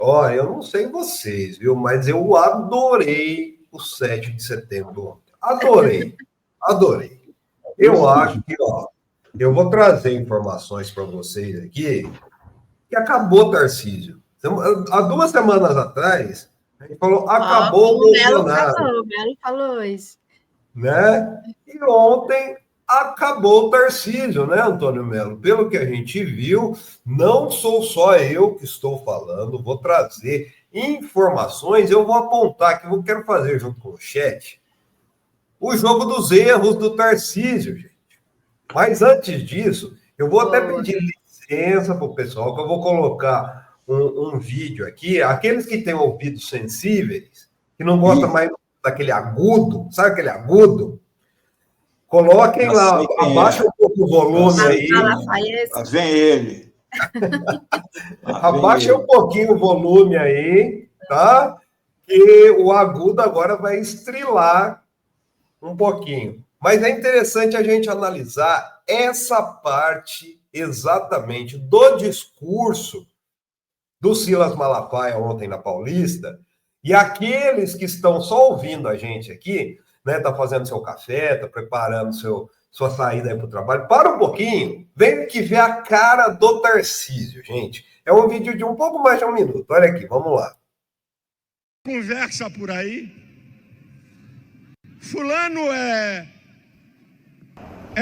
Ó, eu não sei vocês, viu? Mas eu adorei o 7 de setembro ontem. Adorei, adorei. Eu acho que, ó, eu vou trazer informações para vocês aqui que acabou, Tarcísio. Há 2 semanas atrás, a gente falou, acabou o Bolsonaro, O Melo falou isso. né? E ontem acabou o Tarcísio, né, Antônio Melo? Pelo que a gente viu, não sou só eu que estou falando, vou trazer informações, eu vou apontar que eu quero fazer junto com o chat o jogo dos erros do Tarcísio, gente. Mas antes disso, eu vou até pedir licença para o pessoal, que eu vou colocar um vídeo aqui. Aqueles que têm ouvidos sensíveis, que não gostam mais daquele agudo, sabe aquele agudo? Coloquem lá, abaixa um pouco o volume aí. Lá vem ele. Abaixa um pouquinho o volume aí, tá? Que o agudo agora vai estrilar um pouquinho. Mas é interessante a gente analisar essa parte exatamente do discurso do Silas Malafaia ontem na Paulista, e aqueles que estão só ouvindo a gente aqui, né, tá fazendo seu café, tá preparando sua saída aí para o trabalho, para um pouquinho, vem que ver a cara do Tarcísio, gente. É um vídeo de um pouco mais de 1 minuto. Olha aqui, vamos lá. Conversa por aí. Fulano é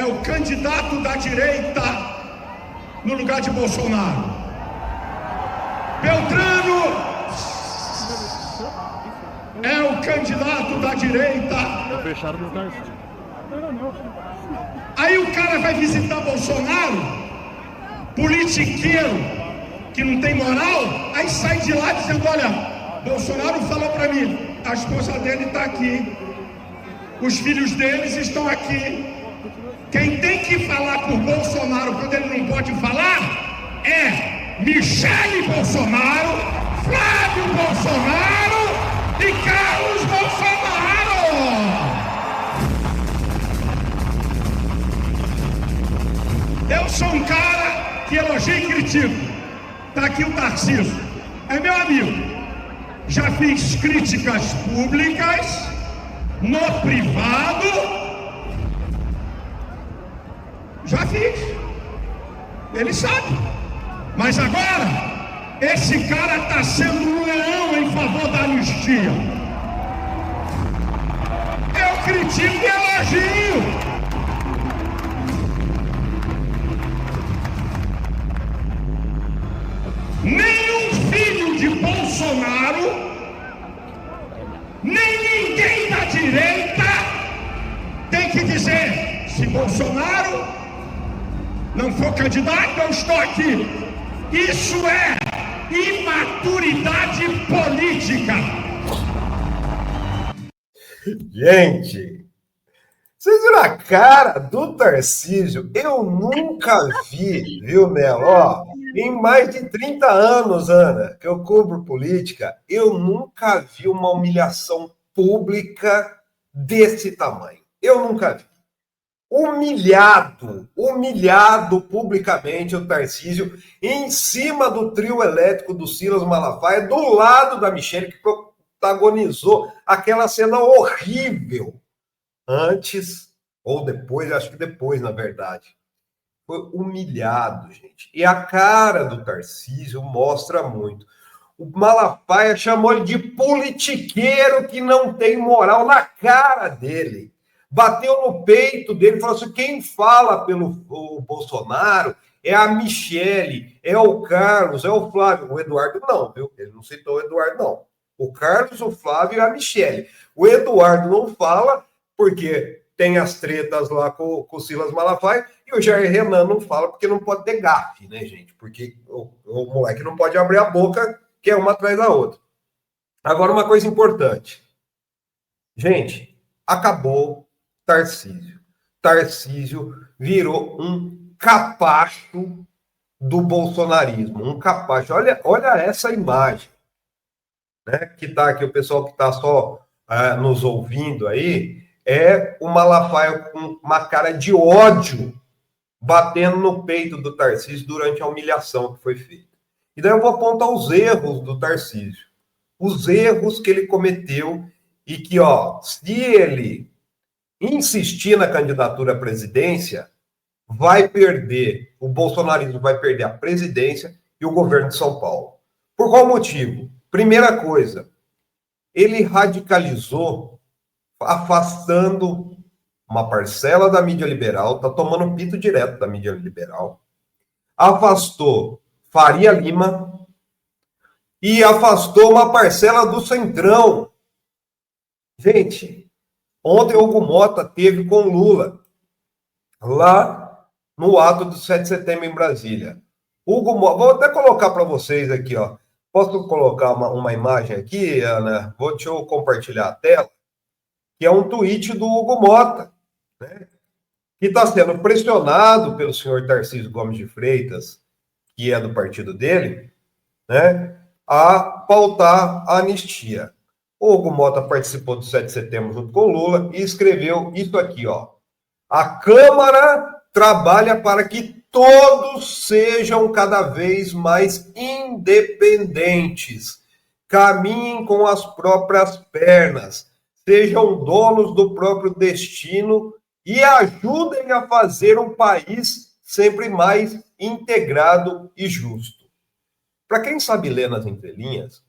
o candidato da direita no lugar de Bolsonaro. Beltrano é o candidato da direita. Aí o cara vai visitar Bolsonaro, politiqueiro que não tem moral, aí sai de lá dizendo, olha, Bolsonaro falou para mim, a esposa dele está aqui, os filhos deles estão aqui. Quem tem que falar por Bolsonaro quando ele não pode falar é Michele Bolsonaro, Flávio Bolsonaro e Carlos Bolsonaro. Eu sou um cara que elogia e critico. Tá aqui o Tarcísio, é meu amigo. Já fiz críticas públicas, no privado, já fiz. Ele sabe. Mas agora, esse cara está sendo um leão em favor da anistia. Eu critico e elogio. Nenhum filho de Bolsonaro, nem ninguém da direita tem que dizer, se Bolsonaro não for candidato, eu estou aqui. Isso é imaturidade política. Gente, vocês viram a cara do Tarcísio? Eu nunca vi, viu, Melo? Ó, em mais de 30 anos, Ana, que eu cubro política, eu nunca vi uma humilhação pública desse tamanho. Eu nunca vi. Humilhado publicamente o Tarcísio em cima do trio elétrico do Silas Malafaia, do lado da Michele, que protagonizou aquela cena horrível antes ou depois, acho que depois, na verdade. Foi humilhado, gente. E a cara do Tarcísio mostra muito. O Malafaia chamou ele de politiqueiro que não tem moral, na cara dele. Bateu no peito dele, falou assim, quem fala pelo Bolsonaro é a Michele, é o Carlos, é o Flávio. O Eduardo não, viu? Ele não citou o Eduardo, não. O Carlos, o Flávio e a Michele. O Eduardo não fala porque tem as tretas lá com o Silas Malafaia, e o Jair Renan não fala porque não pode ter gafe, né, gente? Porque o moleque não pode abrir a boca, que é uma atrás da outra. Agora, uma coisa importante. Gente, acabou Tarcísio. Tarcísio virou um capacho do bolsonarismo. Um capacho. Olha essa imagem, né? Que tá aqui, o pessoal que está só nos ouvindo aí, é o Malafaia com uma cara de ódio batendo no peito do Tarcísio durante a humilhação que foi feita. E daí eu vou apontar os erros do Tarcísio. Os erros que ele cometeu e que, ó, se ele insistir na candidatura à presidência, vai perder, o bolsonarismo vai perder a presidência e o governo de São Paulo. Por qual motivo? Primeira coisa, ele radicalizou, afastando uma parcela da mídia liberal, está tomando pito direto da mídia liberal, afastou Faria Lima e afastou uma parcela do Centrão. Gente, ontem o Hugo Mota teve com Lula, lá no ato do 7 de setembro em Brasília. Hugo Mota, vou até colocar para vocês aqui, ó. Posso colocar uma imagem aqui, Ana? Deixa eu compartilhar a tela, que é um tweet do Hugo Mota, né? Que está sendo pressionado pelo senhor Tarcísio Gomes de Freitas, que é do partido dele, né, a pautar a anistia. O Hugo Mota participou do 7 de setembro junto com Lula e escreveu isso aqui, ó. A Câmara trabalha para que todos sejam cada vez mais independentes, caminhem com as próprias pernas, sejam donos do próprio destino e ajudem a fazer um país sempre mais integrado e justo. Para quem sabe ler nas entrelinhas,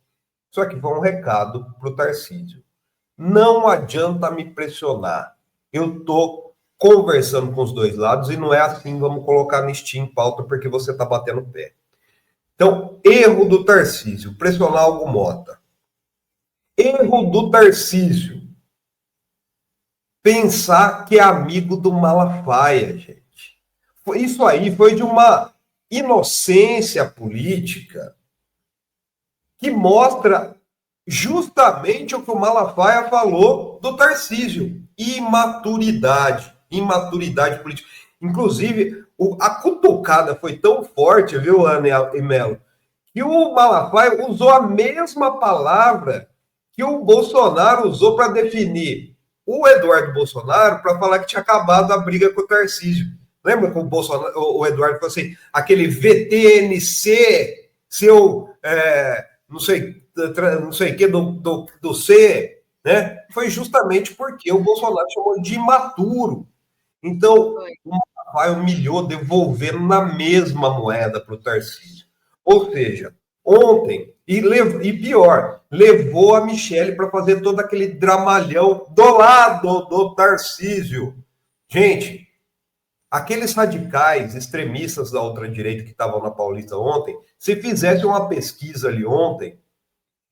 isso aqui foi um recado para o Tarcísio. Não adianta me pressionar. Eu estou conversando com os dois lados e não é assim, vamos colocar anistia em pauta porque você está batendo pé. Então, erro do Tarcísio, pressionar Hugo Mota. Erro do Tarcísio, pensar que é amigo do Malafaia, gente. Isso aí foi de uma inocência política que mostra justamente o que o Malafaia falou do Tarcísio. Imaturidade política. Inclusive, a cutucada foi tão forte, viu, Ana e Melo, que o Malafaia usou a mesma palavra que o Bolsonaro usou para definir o Eduardo Bolsonaro, para falar que tinha acabado a briga com o Tarcísio. Lembra que o Eduardo falou assim, aquele VTNC, seu, não sei o que, do C, né? Foi justamente porque o Bolsonaro chamou de imaturo. Então, o Malafaia humilhou, devolvendo na mesma moeda para o Tarcísio. Ou seja, ontem, e pior, levou a Michelle para fazer todo aquele dramalhão do lado do Tarcísio. Gente, aqueles radicais extremistas da ultradireita que estavam na Paulista ontem, se fizesse uma pesquisa ali ontem,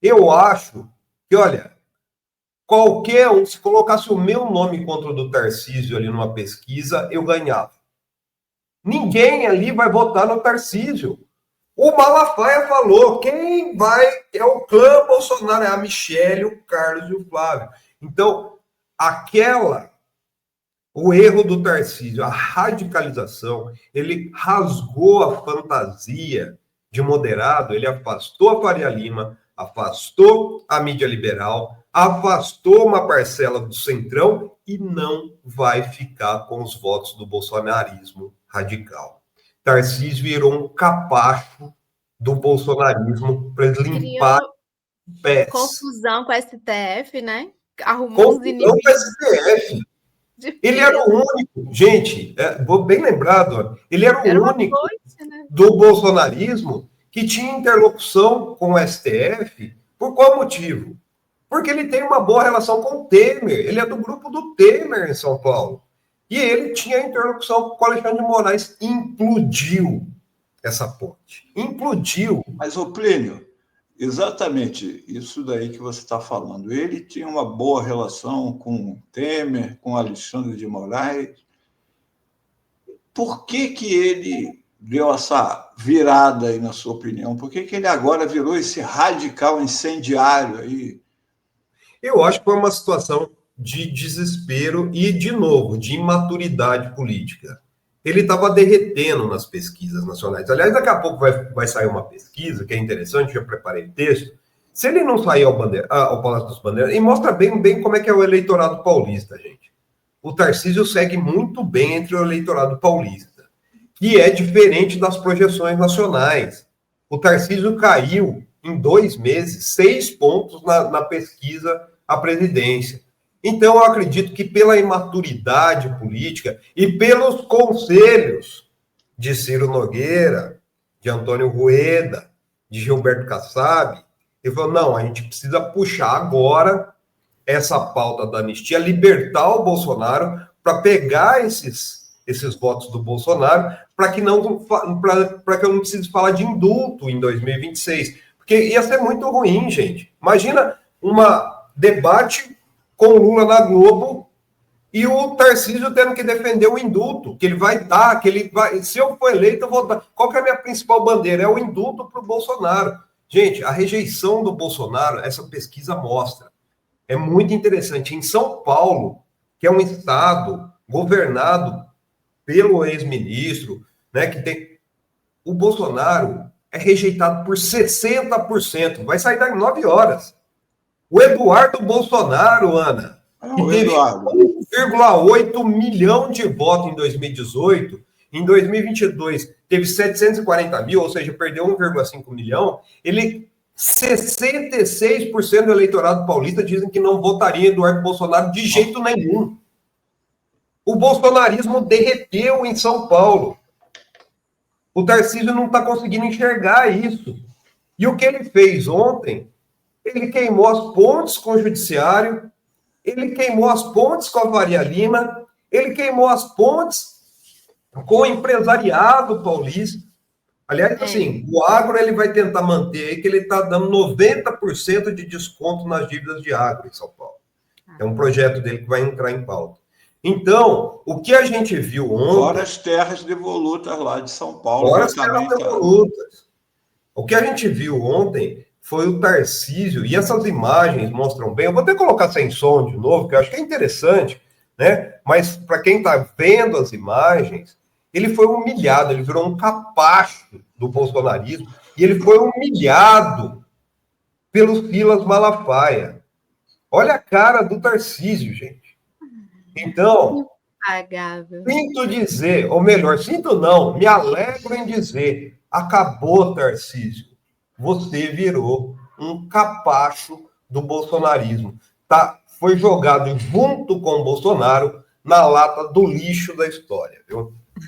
eu acho que, olha, qualquer um, se colocasse o meu nome contra o do Tarcísio ali numa pesquisa, eu ganhava. Ninguém ali vai votar no Tarcísio. O Malafaia falou, quem vai é o clã Bolsonaro, é a Michelle, o Carlos e o Flávio. Então, o erro do Tarcísio, a radicalização, ele rasgou a fantasia de moderado, ele afastou a Faria Lima, afastou a mídia liberal, afastou uma parcela do Centrão e não vai ficar com os votos do bolsonarismo radical. Tarcísio virou um capacho do bolsonarismo para limpar pés. Confusão com a STF, né? Arrumou uns inimigos. Com o STF. Ele era o único, gente, bem lembrado, ele era o único do bolsonarismo que tinha interlocução com o STF. Por qual motivo? Porque ele tem uma boa relação com o Temer. Ele é do grupo do Temer em São Paulo. E ele tinha interlocução com o Alexandre de Moraes. Implodiu essa ponte. Implodiu. Mas, ô Plínio, exatamente isso daí que você está falando. Ele tinha uma boa relação com o Temer, com o Alexandre de Moraes. Por que ele deu essa virada aí, na sua opinião? Por que ele agora virou esse radical incendiário aí? Eu acho que foi uma situação de desespero e, de novo, de imaturidade política. Ele estava derretendo nas pesquisas nacionais. Aliás, daqui a pouco vai sair uma pesquisa, que é interessante, já preparei o texto. Se ele não sair ao Palácio dos Bandeiras, e mostra bem como é que é o eleitorado paulista, gente. O Tarcísio segue muito bem entre o eleitorado paulista, que é diferente das projeções nacionais. O Tarcísio caiu em 2 meses, 6 pontos na pesquisa à presidência. Então, eu acredito que pela imaturidade política e pelos conselhos de Ciro Nogueira, de Antônio Rueda, de Gilberto Kassab, ele falou, não, a gente precisa puxar agora essa pauta da anistia, libertar o Bolsonaro para pegar esses votos do Bolsonaro, para que eu não precise falar de indulto em 2026. Porque ia ser muito ruim, gente. Imagina um debate com o Lula na Globo e o Tarcísio tendo que defender o indulto, que ele vai dar, se eu for eleito, eu vou dar. Qual que é a minha principal bandeira? É o indulto para o Bolsonaro. Gente, a rejeição do Bolsonaro, essa pesquisa mostra. É muito interessante. Em São Paulo, que é um estado governado pelo ex-ministro, né, que tem... O Bolsonaro é rejeitado por 60%. Vai sair daqui 9 horas. O Eduardo Bolsonaro, Ana, que teve 1,8 milhão de votos em 2018, em 2022 teve 740 mil, ou seja, perdeu 1,5 milhão, 66% do eleitorado paulista dizem que não votaria em Eduardo Bolsonaro de jeito nenhum. O bolsonarismo derreteu em São Paulo. O Tarcísio não está conseguindo enxergar isso. E o que ele fez ontem, ele queimou as pontes com o Judiciário, ele queimou as pontes com a Faria Lima, ele queimou as pontes com o empresariado paulista. Aliás, assim, o agro ele vai tentar manter aí que ele está dando 90% de desconto nas dívidas de agro em São Paulo. É um projeto dele que vai entrar em pauta. Então, o que a gente viu ontem... Fora as terras devolutas lá de São Paulo. Fora as terras devolutas. O que a gente viu ontem foi o Tarcísio, e essas imagens mostram bem, eu vou até colocar sem som de novo, que eu acho que é interessante, né? Mas para quem está vendo as imagens, ele foi humilhado, ele virou um capacho do bolsonarismo, e ele foi humilhado pelos Silas Malafaia. Olha a cara do Tarcísio, gente. Então, sinto dizer, ou melhor, sinto não, me alegro em dizer, acabou, Tarcísio. Você virou um capacho do bolsonarismo. Tá? Foi jogado junto com o Bolsonaro na lata do lixo da história, viu?